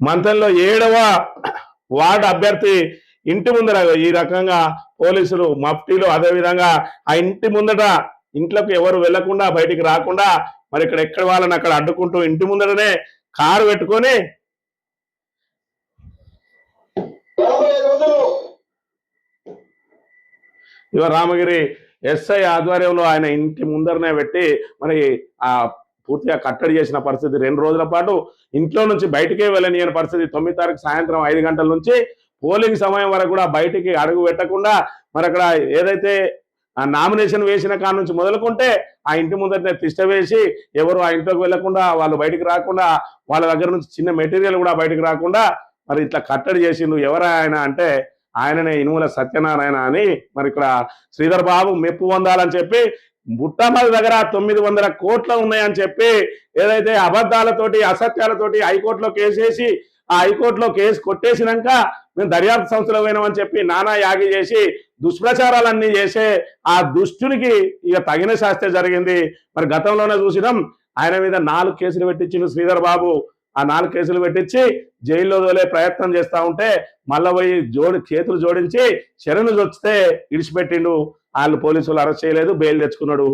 మంతంలో 7వ వార్డు అభ్యర్థి ఇంటి ముందర ఈ రకంగా పోలీసులు మఫ్టీలు అదేవిధంగా ఆ ఇంటి ముందట ఇంట్లోకి ఎవరు వెళ్లకుండా బయటికి రాకుండా మరి ఇక్కడ ఎక్కడ వాళ్ళని అక్కడ అడ్డుకుంటూ ఇంటి ముందరనే కారు పెట్టుకొని ఇవ రామగిరి ఎస్ఐ ఆధ్వర్యంలో ఆయన ఇంటి ముందరనే పెట్టి మరి ఆ పూర్తిగా కట్టడి చేసిన పరిస్థితి 2 రోజుల పాటు ఇంట్లో నుంచి బయటికే వెళ్ళనియని పరిస్థితి 9 తారీఖు సాయంత్రం 5 గంటల నుంచి పోలింగ్ సమయం వరకు కూడా బయటికి అడుగు పెట్టకుండా మరి అక్కడ ఏదైతే ఆ నామినేషన్ వేసిన కాడ నుంచి మొదలుకుంటే ఆ ఇంటి ముందరనే తిష్ట వేసి ఎవరు ఆ ఇంట్లోకి వెళ్లకుండా వాళ్ళు బయటికి రాకుండా వాళ్ళ దగ్గర నుంచి చిన్న మెటీరియల్ కూడా బయటికి రాకుండా మరి ఇట్లా కట్టడి చేసిండు. ఎవరు ఆయన అంటే ఆయననే ఇనుముల సత్యనారాయణ అని మరి ఇక్కడ శ్రీధర్ బాబు మెప్పు పొందాలని చెప్పి బుట్టమల దగ్గర 900 కోట్లు ఉన్నాయని చెప్పి ఏదైతే అబద్ధాలతోటి అసత్యాలతోటి హైకోర్టులో కేసేసి ఆ హైకోర్టులో కేసు కొట్టేసినాక మేము దర్యాప్తు సంస్థలో పోయినామని చెప్పి నానా యాగి చేసి దుష్ప్రచారాలన్నీ చేసే ఆ దుష్టునికి ఇక తగిన శాస్త్రే జరిగింది. మరి గతంలోనే చూసినాం ఆయన మీద 4 కేసులు పెట్టించిండు శ్రీధర్ బాబు. ఆ 4 కేసులు పెట్టించి జైల్లో తోలే ప్రయత్నం చేస్తా ఉంటే మళ్ళా పోయి చేతులు జోడించి శరణు చొచ్చితే ఇడిచిపెట్టిండు. వాళ్ళు పోలీసులు అరెస్ట్ చేయలేదు, బెయిల్ తెచ్చుకున్నాడు.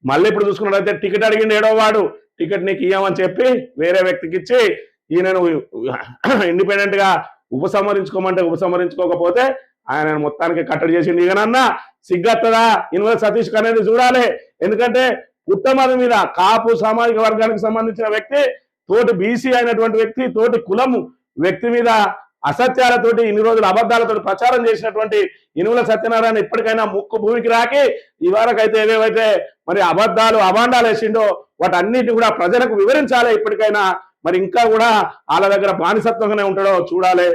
మళ్ళీ ఇప్పుడు చూసుకున్నట్టయితే టికెట్ అడిగిండు 7వ వార్డు. టికెట్ నీకు ఇయ్యమని చెప్పి వేరే వ్యక్తికి ఇచ్చి ఈయనను ఇండిపెండెంట్ గా ఉపసంహరించుకోమంటే ఉపసంహరించుకోకపోతే ఆయన మొత్తానికి కట్టడి చేసిండు. ఇకనన్నా సిగ్గత్తదా ఇనుమల సతీష్ అనేది చూడాలి. ఎందుకంటే పుట్టమది మీద కాపు సామాజిక వర్గానికి సంబంధించిన వ్యక్తి, తోటి బీసీ అయినటువంటి వ్యక్తి, తోటి కులము వ్యక్తి మీద అసత్యాలతోటి ఇన్ని రోజులు అబద్ధాలతో ప్రచారం చేసినటువంటి ఇనుముల సత్యనారాయణ ఇప్పటికైనా ముక్కు భూమికి రాకి ఇవరకైతే ఏవేవైతే మరి అబద్ధాలు అభాండాలు వేసిండో వాటన్నిటిని కూడా ప్రజలకు వివరించాలి. ఇప్పటికైనా మరి ఇంకా కూడా వాళ్ళ దగ్గర బానిసత్వంగానే ఉంటాడో చూడాలి.